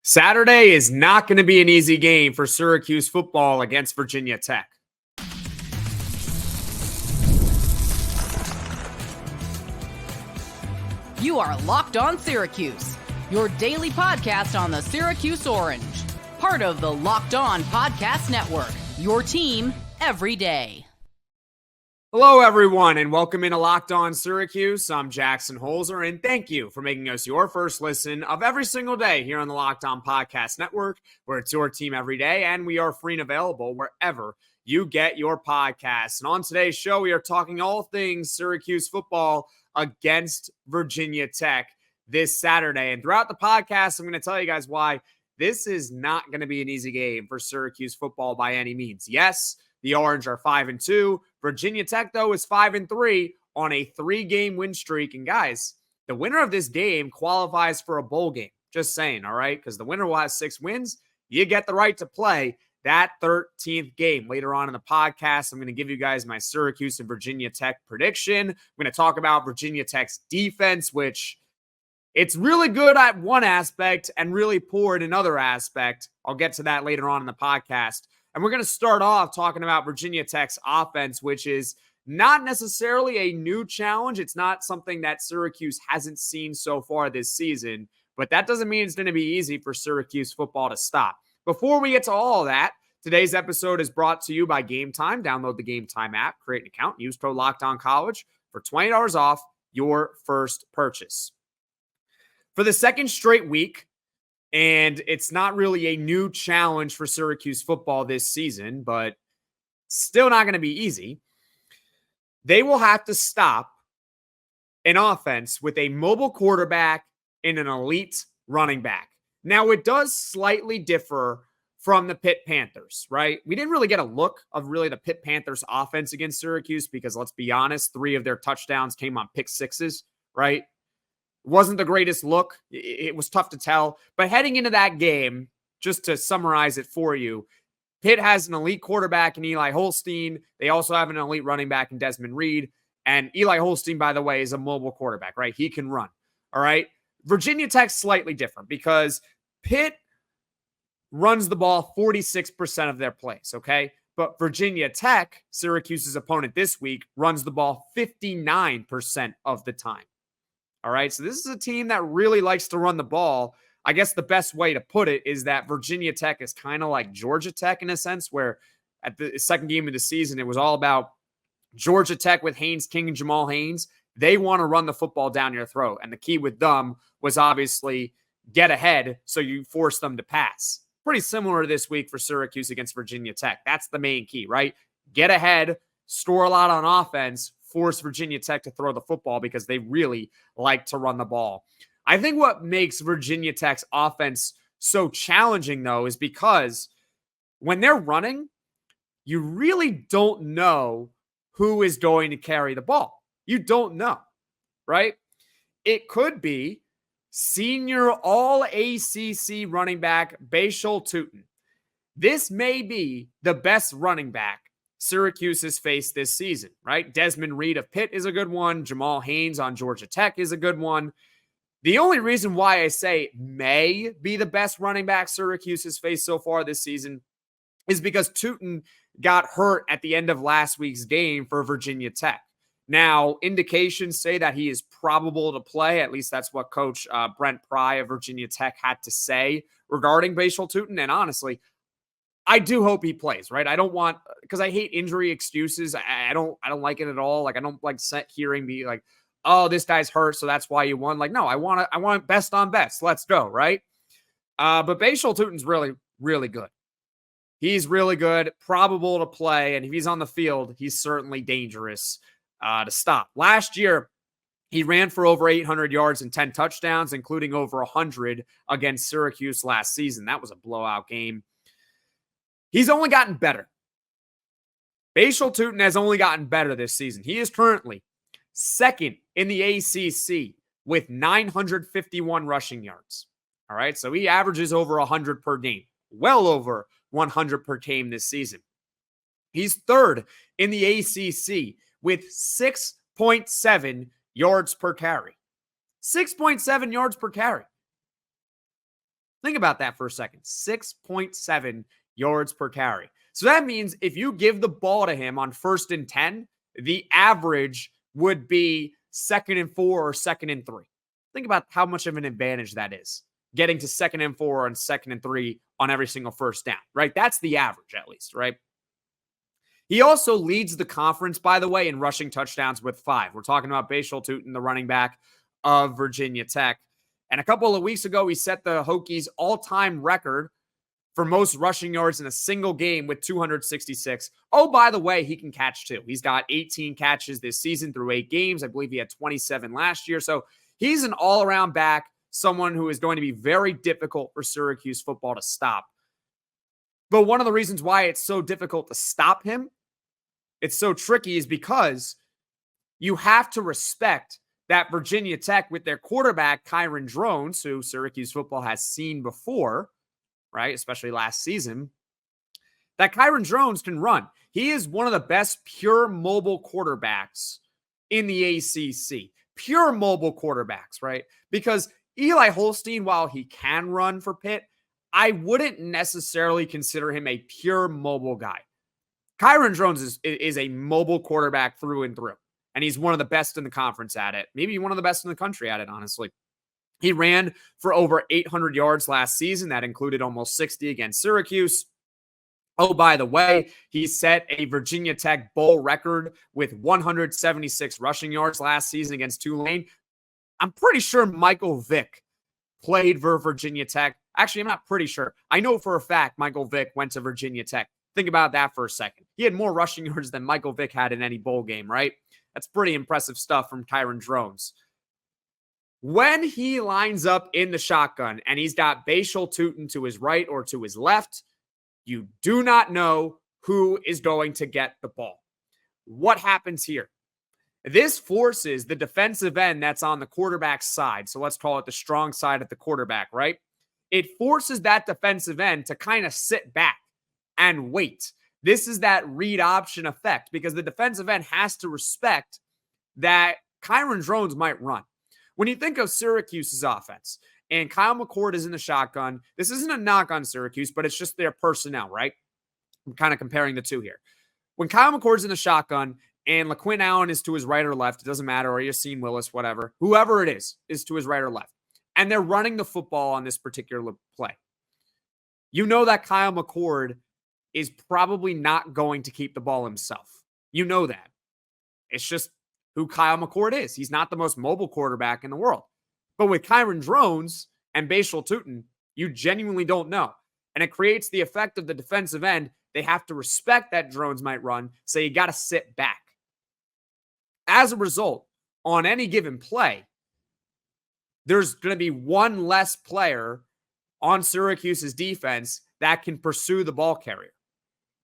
Saturday is not going to be an easy game for Syracuse football against Virginia Tech. You are Locked On Syracuse, your daily podcast on the Syracuse Orange. Part of the Locked On Podcast Network, your team every day. Hello, everyone, and welcome into Locked On Syracuse. I'm Jackson Holzer, and thank you for making us your first listen of every single day here on the Locked On Podcast Network, where it's your team every day, and we are free and available wherever you get your podcasts. And on today's show, we are talking all things Syracuse football against Virginia Tech this Saturday. And throughout the podcast, I'm going to tell you guys why this is not going to be an easy game for Syracuse football by any means. Yes, the Orange are 5-2. Virginia Tech, though, is 5-3 on a 3-game win streak. And guys, the winner of this game qualifies for a bowl game. Just saying, all right? Because the winner will have 6 wins. You get the right to play that 13th game. Later on in the podcast, I'm going to give you guys my Syracuse and Virginia Tech prediction. I'm going to talk about Virginia Tech's defense, which it's really good at one aspect and really poor in another aspect. I'll get to that later on in the podcast. And we're going to start off talking about Virginia Tech's offense, which is not necessarily a new challenge. It's not something that Syracuse hasn't seen so far this season, but that doesn't mean it's going to be easy for Syracuse football to stop. Before we get to all of that, today's episode is brought to you by Gametime. Download the Gametime app, create an account, use code LOCKEDONCollege for $20 off your first purchase. For the second straight week, and it's not really a new challenge for Syracuse football this season, but still not going to be easy. They will have to stop an offense with a mobile quarterback and an elite running back. Now, it does slightly differ from the Pitt Panthers, right? We didn't really get a look of really the Pitt Panthers offense against Syracuse because, let's be honest, 3 of their touchdowns came on pick sixes, right? Wasn't the greatest look. It was tough to tell. But heading into that game, just to summarize it for you, Pitt has an elite quarterback in Eli Holstein. They also have an elite running back in Desmond Reed. And Eli Holstein, by the way, is a mobile quarterback, right? He can run, all right? Virginia Tech's slightly different because Pitt runs the ball 46% of their plays, okay? But Virginia Tech, Syracuse's opponent this week, runs the ball 59% of the time. All right, so this is a team that really likes to run the ball. I guess the best way to put it is that Virginia Tech is kind of like Georgia Tech in a sense, where at the second game of the season, it was all about Georgia Tech with Haynes King and Jamal Haynes. They want to run the football down your throat. And the key with them was obviously get ahead so you force them to pass. Pretty similar this week for Syracuse against Virginia Tech. That's the main key, right? Get ahead, store a lot on offense, force Virginia Tech to throw the football because they really like to run the ball. I think what makes Virginia Tech's offense so challenging, though, is because when they're running, you really don't know who is going to carry the ball. You don't know, right? It could be senior All-ACC running back Bhayshul Tuten. This may be the best running back Syracuse has faced this season, right? Desmond Reed of Pitt is a good one. Jamal Haynes on Georgia Tech is a good one. The only reason why I say may be the best running back Syracuse has faced so far this season is because Tuten got hurt at the end of last week's game for Virginia Tech. Now, indications say that he is probable to play. At least that's what Coach Brent Pry of Virginia Tech had to say regarding Bhayshul Tuten. And honestly, I do hope he plays, right? I don't want, because I hate injury excuses. I don't like it at all. Like, I don't like hearing me like, oh, this guy's hurt, so that's why you won. Like, no, I want best on best. Let's go, right? But Bhayshul Tuten's really, really good. He's really good, probable to play, and if he's on the field, he's certainly dangerous to stop. Last year, he ran for over 800 yards and 10 touchdowns, including over 100 against Syracuse last season. That was a blowout game. He's only gotten better. Bhayshul Tuten has only gotten better this season. He is currently second in the ACC with 951 rushing yards. All right, so he averages over 100 per game, well over 100 per game this season. He's third in the ACC with 6.7 yards per carry. 6.7 yards per carry. Think about that for a second. 6.7 yards per carry. So that means if you give the ball to him on 1st and 10, the average would be 2nd and 4 or 2nd and 3. Think about how much of an advantage that is. Getting to 2nd and 4 and 2nd and 3 on every single first down, right? That's the average, at least, right? He also leads the conference, by the way, in rushing touchdowns with 5. We're talking about Bhayshul Tuten, the running back of Virginia Tech. And a couple of weeks ago, he set the Hokies all-time record for most rushing yards in a single game with 266. Oh, by the way, he can catch too. He's got 18 catches this season through 8 games. I believe he had 27 last year. So he's an all-around back, someone who is going to be very difficult for Syracuse football to stop. But one of the reasons why it's so difficult to stop him, it's so tricky, is because you have to respect that Virginia Tech, with their quarterback, Kyron Drones, who Syracuse football has seen before, right, especially last season, that Kyron Drones can run. He is one of the best pure mobile quarterbacks in the ACC. Pure mobile quarterbacks, right? Because Eli Holstein, while he can run for Pitt, I wouldn't necessarily consider him a pure mobile guy. Kyron Drones is a mobile quarterback through and through, and he's one of the best in the conference at it. Maybe one of the best in the country at it, honestly. He ran for over 800 yards last season. That included almost 60 against Syracuse. Oh, by the way, he set a Virginia Tech bowl record with 176 rushing yards last season against Delaine. I'm pretty sure Michael Vick played for Virginia Tech. Actually, I'm not pretty sure. I know for a fact Michael Vick went to Virginia Tech. Think about that for a second. He had more rushing yards than Michael Vick had in any bowl game, right? That's pretty impressive stuff from Kyron Drones. When he lines up in the shotgun and he's got Bhayshul Tuten to his right or to his left, you do not know who is going to get the ball. What happens here? This forces the defensive end that's on the quarterback's side. So let's call it the strong side of the quarterback, right? It forces that defensive end to kind of sit back and wait. This is that read option effect because the defensive end has to respect that Kyron Drones might run. When you think of Syracuse's offense and Kyle McCord is in the shotgun, this isn't a knock on Syracuse, but it's just their personnel, right? I'm kind of comparing the two here. When Kyle McCord's in the shotgun and LaQuinn Allen is to his right or left, it doesn't matter, or Yassine Willis, whatever, whoever it is to his right or left, and they're running the football on this particular play, you know that Kyle McCord is probably not going to keep the ball himself. You know that. It's just who Kyle McCord is. He's not the most mobile quarterback in the world. But with Kyron Drones and Bhayshul Tuten, you genuinely don't know. And it creates the effect of the defensive end. They have to respect that Drones might run, so you got to sit back. As a result, on any given play, there's going to be one less player on Syracuse's defense that can pursue the ball carrier.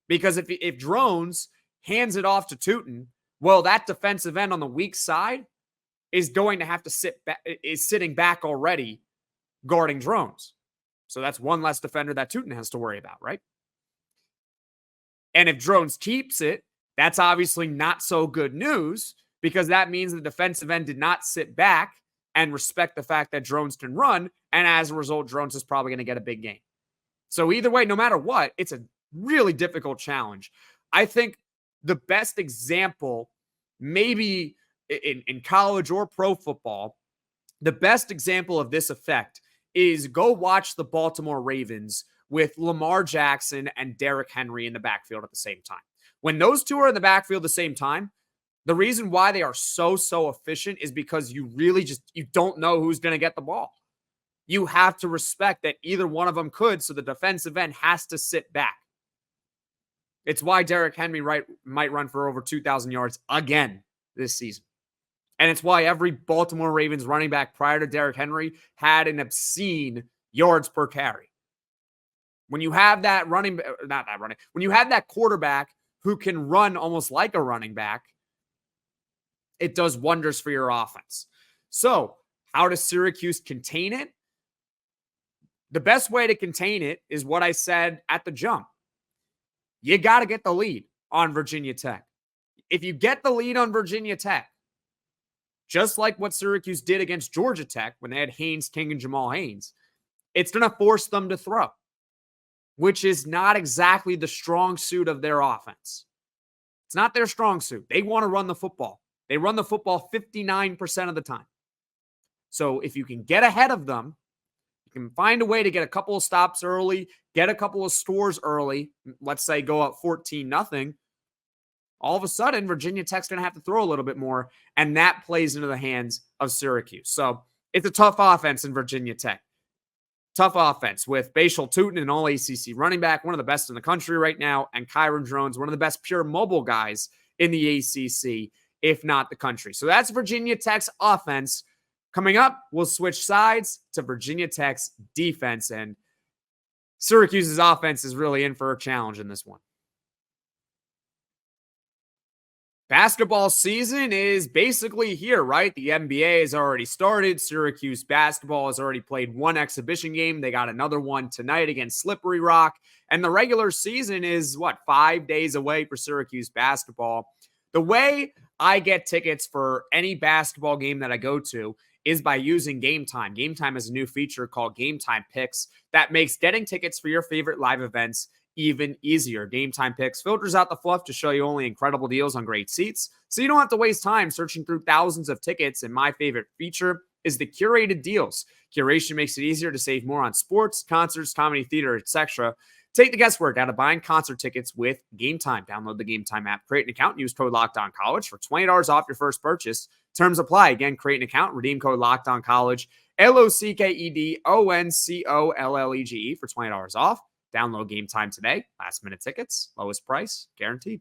Because if Drones hands it off to Tuten, well, that defensive end on the weak side is going to have to is sitting back already guarding Drones. So that's one less defender that Tuten has to worry about, right? And if Drones keeps it, that's obviously not so good news because that means the defensive end did not sit back and respect the fact that Drones can run. And as a result, Drones is probably going to get a big game. So either way, no matter what, it's a really difficult challenge. I think the best example, maybe in college or pro football, the best example of this effect is go watch the Baltimore Ravens with Lamar Jackson and Derrick Henry in the backfield at the same time. When those two are in the backfield at the same time, the reason why they are so efficient is because you don't know who's going to get the ball. You have to respect that either one of them could, so the defensive end has to sit back. It's why Derrick Henry might run for over 2,000 yards again this season. And it's why every Baltimore Ravens running back prior to Derrick Henry had an obscene yards per carry. When you have that when you have that quarterback who can run almost like a running back, it does wonders for your offense. So, how does Syracuse contain it? The best way to contain it is what I said at the jump. You got to get the lead on Virginia Tech. If you get the lead on Virginia Tech, just like what Syracuse did against Georgia Tech when they had Haynes, King, and Jamal Haynes, it's going to force them to throw, which is not exactly the strong suit of their offense. It's not their strong suit. They want to run the football. They run the football 59% of the time. So if you can get ahead of them, you can find a way to get a couple of stops early, get a couple of scores early, let's say go up 14-0, all of a sudden Virginia Tech's going to have to throw a little bit more, and that plays into the hands of Syracuse. So it's a tough offense in Virginia Tech. Tough offense with Bhayshul Tuten, an All-ACC running back, one of the best in the country right now, and Kyron Drones, one of the best pure mobile guys in the ACC, if not the country. So that's Virginia Tech's offense. Coming up, we'll switch sides to Virginia Tech's defense, and Syracuse's offense is really in for a challenge in this one. Basketball season is basically here, right? The NBA has already started. Syracuse basketball has already played one exhibition game. They got another one tonight against Slippery Rock. And the regular season is, 5 days away for Syracuse basketball. The way I get tickets for any basketball game that I go to is by using Gametime. Gametime is a new feature called Gametime Picks that makes getting tickets for your favorite live events even easier. Gametime Picks filters out the fluff to show you only incredible deals on great seats, so you don't have to waste time searching through thousands of tickets. And my favorite feature is the curated deals. Curation makes it easier to save more on sports, concerts, comedy, theater, etc. Take the guesswork out of buying concert tickets with Gametime. Download the Gametime app, create an account, and use code LOCKEDONCollege for $20 off your first purchase. Terms apply. Again, create an account, redeem code LOCKEDONCollege, LOCKEDONCOLLEGE for $20 off. Download Gametime today. Last minute tickets, lowest price, guaranteed.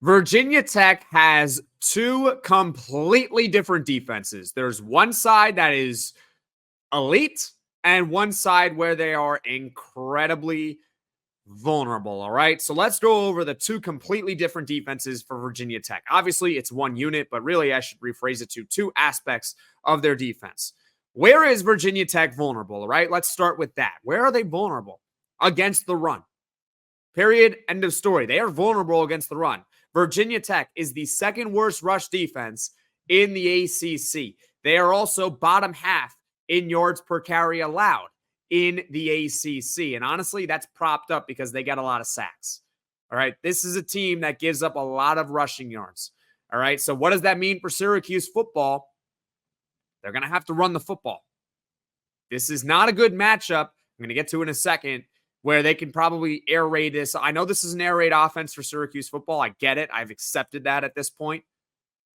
Virginia Tech has two completely different defenses. There's one side that is elite and one side where they are incredibly vulnerable, all right? So let's go over the two completely different defenses for Virginia Tech. Obviously, it's one unit, but really I should rephrase it to two aspects of their defense. Where is Virginia Tech vulnerable, all right? Let's start with that. Where are they vulnerable? Against the run. Period. End of story. They are vulnerable against the run. Virginia Tech is the second worst rush defense in the ACC. They are also bottom half in yards per carry allowed in the ACC. And honestly, that's propped up because they get a lot of sacks. All right. This is a team that gives up a lot of rushing yards. All right. So what does that mean for Syracuse football? They're going to have to run the football. This is not a good matchup. I'm going to get to in a second where they can probably air raid this. I know this is an air raid offense for Syracuse football. I get it. I've accepted that at this point.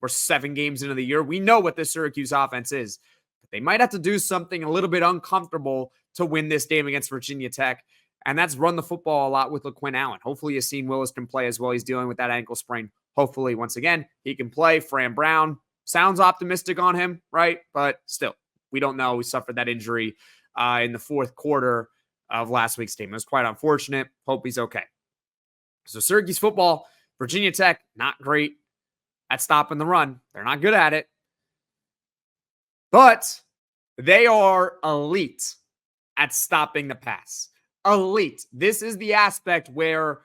We're 7 games into the year. We know what this Syracuse offense is. But they might have to do something a little bit uncomfortable to win this game against Virginia Tech. And that's run the football a lot with LaQuinn Allen. Hopefully, Yassine Willis can play as well. He's dealing with that ankle sprain. Hopefully, once again, he can play. Fran Brown sounds optimistic on him, right? But still, we don't know. We suffered that injury in the fourth quarter of last week's game. It was quite unfortunate. Hope he's okay. So Syracuse football, Virginia Tech, not great at stopping the run. They're not good at it. But they are elite at stopping the pass. Elite. This is the aspect where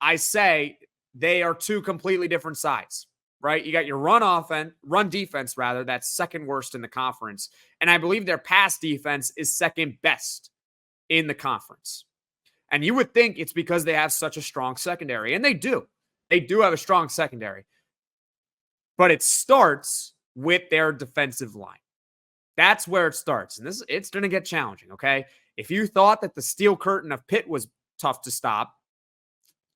I say they are two completely different sides, right? You got your run defense, that's second worst in the conference. And I believe their pass defense is second best in the conference. And you would think it's because they have such a strong secondary. And they do. They do have a strong secondary. But it starts with their defensive line. That's where it starts. And it's going to get challenging, okay? If you thought that the steel curtain of Pitt was tough to stop,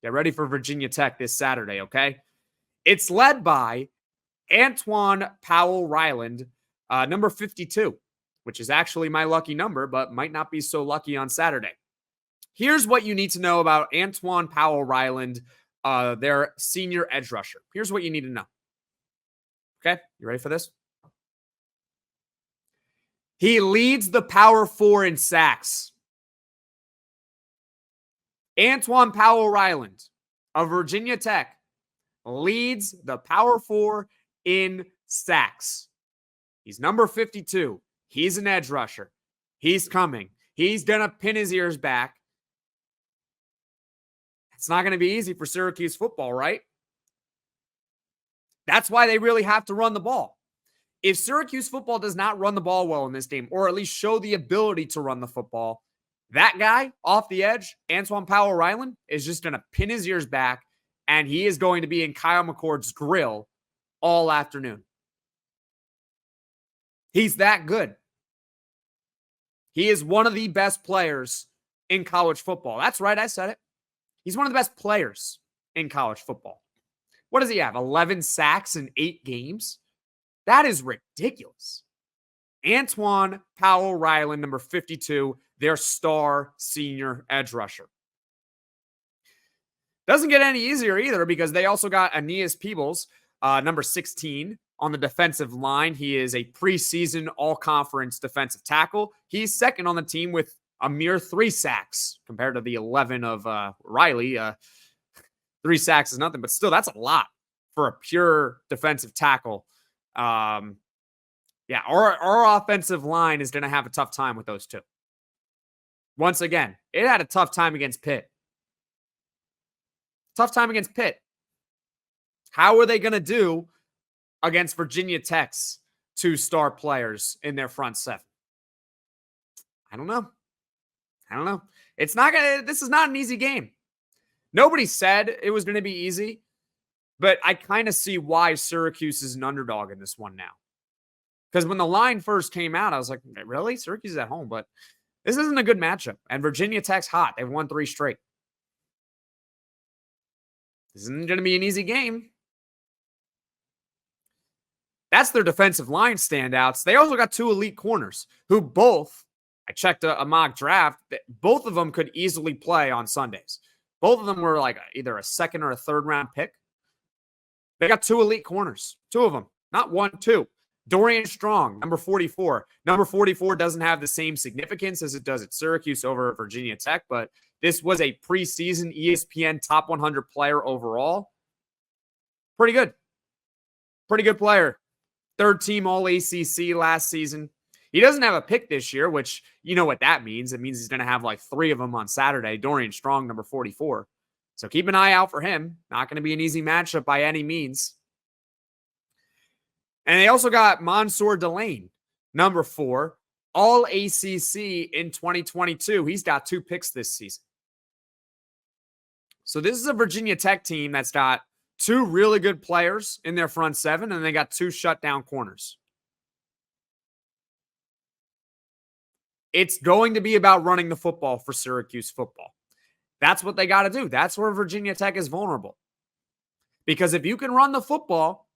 get ready for Virginia Tech this Saturday, okay? It's led by Antwaun Powell-Ryland, number 52, which is actually my lucky number, but might not be so lucky on Saturday. Here's what you need to know about Antwaun Powell-Ryland, their senior edge rusher. Here's what you need to know. Okay, you ready for this? He leads the Power 4 in sacks. Antwaun Powell-Ryland of Virginia Tech leads the Power 4 in sacks. He's number 52. He's an edge rusher. He's coming. He's going to pin his ears back. It's not going to be easy for Syracuse football, right? That's why they really have to run the ball. If Syracuse football does not run the ball well in this game, or at least show the ability to run the football, that guy off the edge, Antwaun Powell-Ryland, is just going to pin his ears back, and he is going to be in Kyle McCord's grill all afternoon. He's that good. He is one of the best players in college football. That's right, I said it. He's one of the best players in college football. What does he have? 11 sacks in 8 games? That is ridiculous. Antwaun Powell-Ryland, number 52, their star senior edge rusher. Doesn't get any easier either because they also got Aeneas Peebles, number 16, on the defensive line. He is a preseason all-conference defensive tackle. He's second on the team with a mere 3 sacks compared to the 11 of Riley. 3 sacks is nothing, but still, that's a lot for a pure defensive tackle. Our offensive line is going to have a tough time with those two. Once again, it had a tough time against Pitt. How are they going to do against Virginia Tech's 2 star players in their front 7? I don't know. This is not an easy game. Nobody said it was going to be easy, but I kind of see why Syracuse is an underdog in this one now. Because when the line first came out, I was like, really? Syracuse is at home, but this isn't a good matchup. And Virginia Tech's hot. They've won 3 straight. This isn't going to be an easy game. That's their defensive line standouts. They also got 2 elite corners who both, I checked a mock draft, both of them could easily play on Sundays. Both of them were like either a second or a third round pick. They got 2 elite corners, 2 of them, not 1, 2. Dorian Strong, number 44. Number 44 doesn't have the same significance as it does at Syracuse over at Virginia Tech, but this was a preseason ESPN top 100 player overall. Pretty good player. 3rd team All-ACC last season. He doesn't have a pick this year, which you know what that means. It means he's going to have like 3 of them on Saturday. Dorian Strong, number 44. So keep an eye out for him. Not going to be an easy matchup by any means. And they also got Mansoor Delaine, number 4, All-ACC in 2022. He's got 2 picks this season. So this is a Virginia Tech team that's got 2 really good players in their front 7, and they got 2 shutdown corners. It's going to be about running the football for Syracuse football. That's what they got to do. That's where Virginia Tech is vulnerable. Because if you can run the football,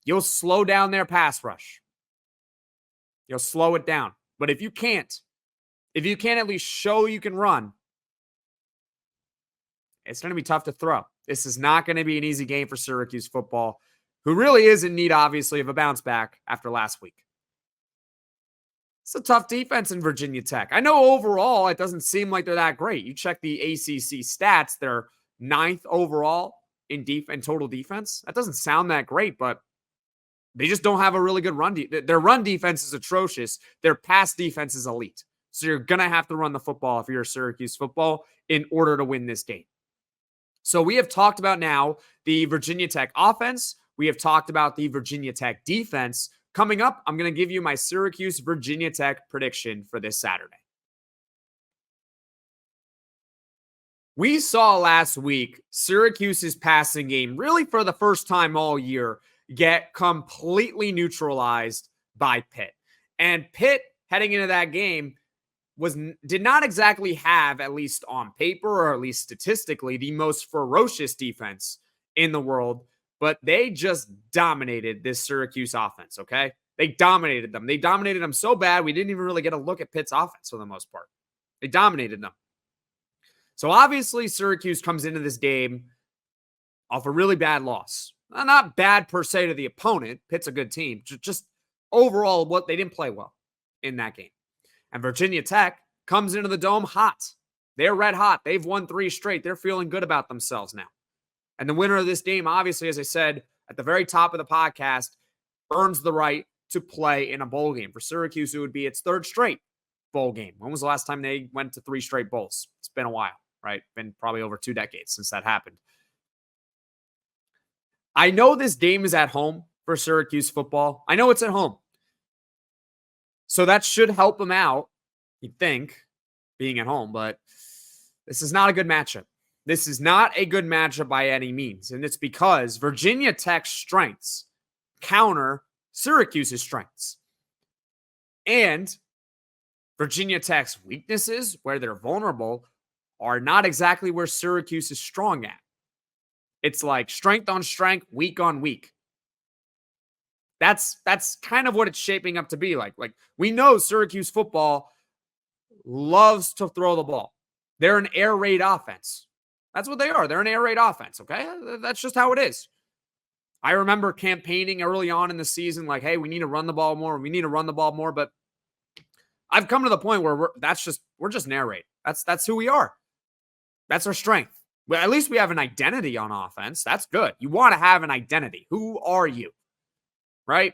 you'll slow down their pass rush. You'll slow it down. But if you can't at least show you can run, it's going to be tough to throw. This is not going to be an easy game for Syracuse football, who really is in need, obviously, of a bounce back after last week. It's a tough defense in Virginia Tech. I know overall it doesn't seem like they're that great. You check the ACC stats, they're 9th overall in total defense. That doesn't sound that great, but they just don't have a really good run. Their run defense is atrocious. Their pass defense is elite. So you're going to have to run the football if you're Syracuse football in order to win this game. So we have talked about now the Virginia Tech offense. We have talked about the Virginia Tech defense. Coming up, I'm going to give you my Syracuse Virginia Tech prediction for this Saturday. We saw last week Syracuse's passing game, really for the first time all year, get completely neutralized by Pitt. And Pitt, heading into that game, did not exactly have, at least on paper or at least statistically, the most ferocious defense in the world, but they just dominated this Syracuse offense, okay? They dominated them. They dominated them so bad, we didn't even really get a look at Pitt's offense for the most part. They dominated them. So obviously, Syracuse comes into this game off a really bad loss. Not bad per se to the opponent. Pitt's a good team. Just overall, they didn't play well in that game. And Virginia Tech comes into the Dome hot. They're red hot. They've won 3 straight. They're feeling good about themselves now. And the winner of this game, obviously, as I said at the very top of the podcast, earns the right to play in a bowl game. For Syracuse, it would be its 3rd straight bowl game. When was the last time they went to 3 straight bowls? It's been a while, right? Been probably over 2 decades since that happened. I know this game is at home for Syracuse football. I know it's at home. So that should help them out, you'd think, being at home. But this is not a good matchup. This is not a good matchup by any means. And it's because Virginia Tech's strengths counter Syracuse's strengths. And Virginia Tech's weaknesses, where they're vulnerable, are not exactly where Syracuse is strong at. It's like strength on strength, weak on weak. That's kind of what it's shaping up to be like. Like, we know Syracuse football loves to throw the ball. They're an air raid offense. That's what they are. They're an air raid offense, okay? That's just how it is. I remember campaigning early on in the season like, hey, we need to run the ball more. We need to run the ball more. But I've come to the point where we're just an air raid. That's who we are. That's our strength. Well, at least we have an identity on offense. That's good. You want to have an identity. Who are you? Right?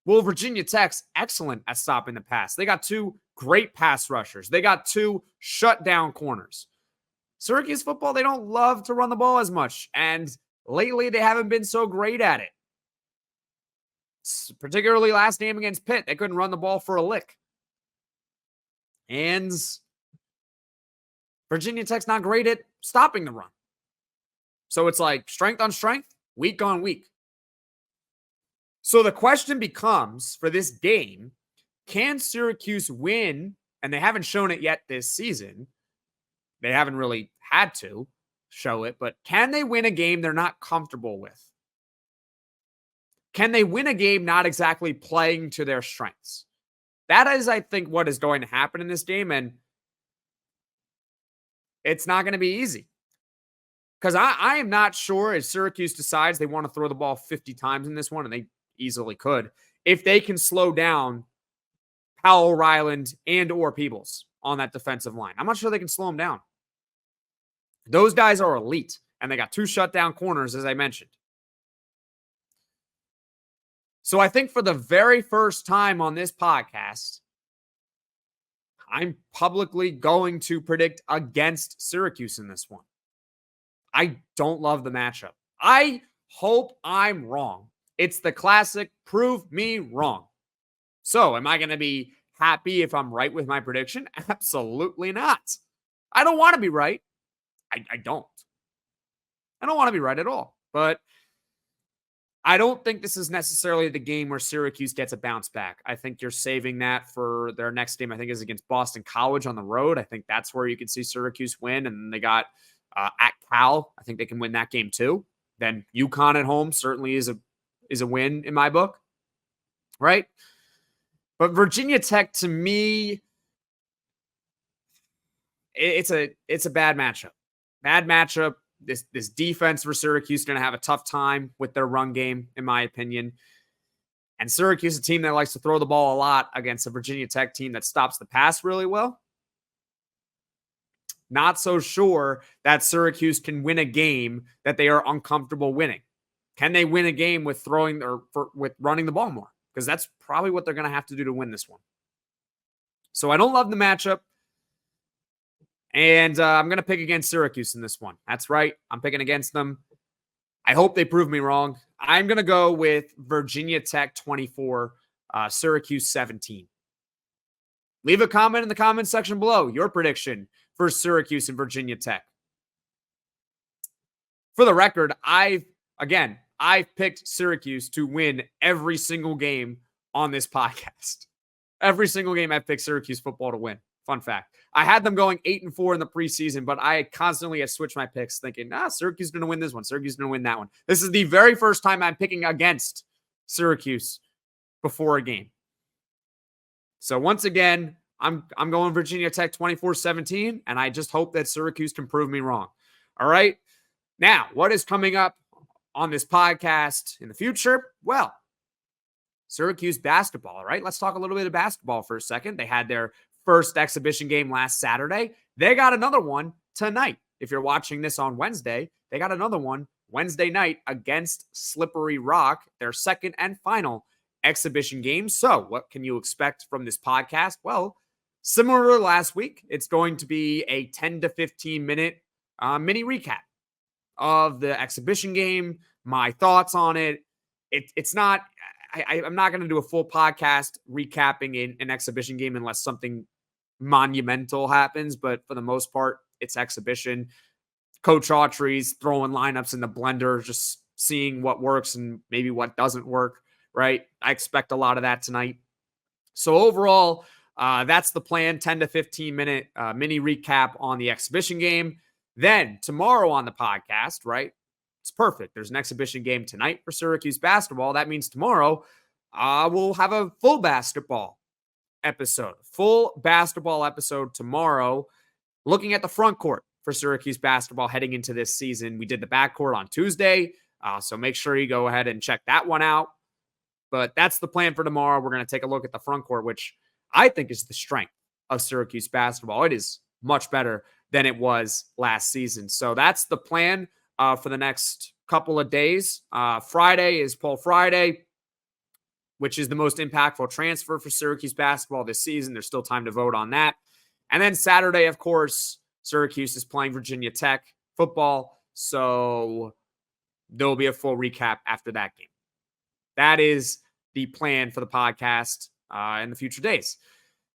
Well, Virginia Tech's excellent at stopping the pass. They got 2 great pass rushers. They got 2 shutdown corners. Syracuse football, they don't love to run the ball as much. And lately, they haven't been so great at it. Particularly last game against Pitt. They couldn't run the ball for a lick. And Virginia Tech's not great at stopping the run. So it's like strength on strength, weak on weak. So the question becomes for this game, can Syracuse win? And they haven't shown it yet this season. They haven't really had to show it, but can they win a game they're not comfortable with? Can they win a game not exactly playing to their strengths? That is, I think, what is going to happen in this game, and it's not going to be easy. Because I am not sure if Syracuse decides they want to throw the ball 50 times in this one, and they easily could, if they can slow down Powell-Ryland and or Peebles on that defensive line. I'm not sure they can slow them down. Those guys are elite, and they got 2 shutdown corners, as I mentioned. So I think for the very first time on this podcast, I'm publicly going to predict against Syracuse in this one. I don't love the matchup. I hope I'm wrong. It's the classic prove me wrong. So am I going to be happy if I'm right with my prediction? Absolutely not. I don't want to be right. I don't. I don't want to be right at all. But I don't think this is necessarily the game where Syracuse gets a bounce back. I think you're saving that for their next game. I think is against Boston College on the road. I think that's where you can see Syracuse win. And they got at Cal. I think they can win that game too. Then UConn at home certainly is a win in my book, right? But Virginia Tech, to me, it's a bad matchup. Bad matchup. This defense for Syracuse is going to have a tough time with their run game, in my opinion. And Syracuse, a team that likes to throw the ball a lot against a Virginia Tech team that stops the pass really well. Not so sure that Syracuse can win a game that they are uncomfortable winning. Can they win a game with with running the ball more? Because that's probably what they're going to have to do to win this one. So I don't love the matchup. And I'm going to pick against Syracuse in this one. That's right. I'm picking against them. I hope they prove me wrong. I'm going to go with Virginia Tech 24, Syracuse 17. Leave a comment in the comment section below. Your prediction for Syracuse and Virginia Tech. For the record, I've picked Syracuse to win every single game on this podcast. Every single game I've picked Syracuse football to win. Fun fact. I had them going 8-4 in the preseason, but I constantly have switched my picks thinking, Syracuse is going to win this one. Syracuse is going to win that one. This is the very first time I'm picking against Syracuse before a game. So once again, I'm going Virginia Tech 24-17, and I just hope that Syracuse can prove me wrong. All right. Now, what is coming up on this podcast in the future? Well, Syracuse basketball. All right. Let's talk a little bit of basketball for a second. They had their first exhibition game last Saturday. They got another one tonight. If you're watching this on Wednesday, they got another one Wednesday night against Slippery Rock, their second and final exhibition game. So what can you expect from this podcast? Well, similar to last week, it's going to be a 10 to 15 minute mini recap of the exhibition game, my thoughts on it. It's not, I'm not going to do a full podcast recapping an exhibition game unless something monumental happens. But for the most part, it's exhibition. Coach Autry's throwing lineups in the blender, just seeing what works and maybe what doesn't work, right? I expect a lot of that tonight. So overall, that's the plan, 10 to 15-minute mini recap on the exhibition game. Then tomorrow on the podcast, right? It's perfect. There's an exhibition game tonight for Syracuse basketball. That means tomorrow we'll have a full basketball episode. Full basketball episode tomorrow, looking at the front court for Syracuse basketball heading into this season. We did the backcourt on Tuesday, so make sure you go ahead and check that one out. But that's the plan for tomorrow. We're going to take a look at the front court, which I think is the strength of Syracuse basketball. It is much better than it was last season. So that's the plan for the next couple of days. Friday is Poll Friday, which is the most impactful transfer for Syracuse basketball this season. There's still time to vote on that. And then Saturday, of course, Syracuse is playing Virginia Tech football. So there will be a full recap after that game. That is the plan for the podcast in the future days.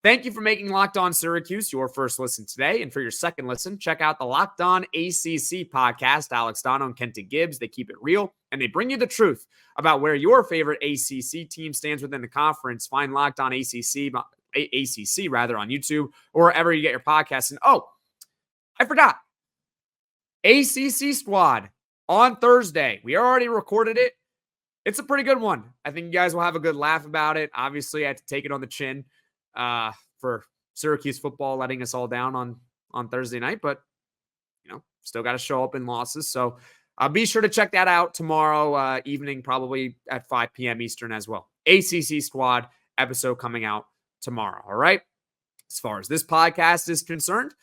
Thank you for making Locked On Syracuse your first listen today. And for your second listen, check out the Locked On ACC podcast. Alex Dono and Kenton Gibbs, they keep it real, and they bring you the truth about where your favorite ACC team stands within the conference. Find Locked On ACC on YouTube or wherever you get your podcasts. And I forgot. ACC Squad on Thursday. We already recorded it. It's a pretty good one. I think you guys will have a good laugh about it. Obviously, I had to take it on the chin for Syracuse football letting us all down on Thursday night, but still got to show up in losses. So be sure to check that out tomorrow evening, probably at 5 p.m. Eastern as well. ACC Squad episode coming out tomorrow. All right. As far as this podcast is concerned,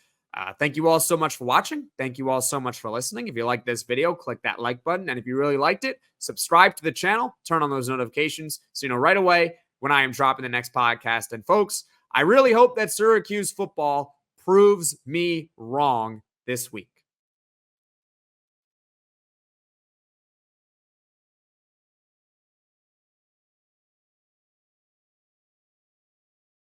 thank you all so much for watching. Thank you all so much for listening. If you like this video, click that like button. And if you really liked it, subscribe to the channel, turn on those notifications so you know right away when I am dropping the next podcast. And folks, I really hope that Syracuse football proves me wrong this week.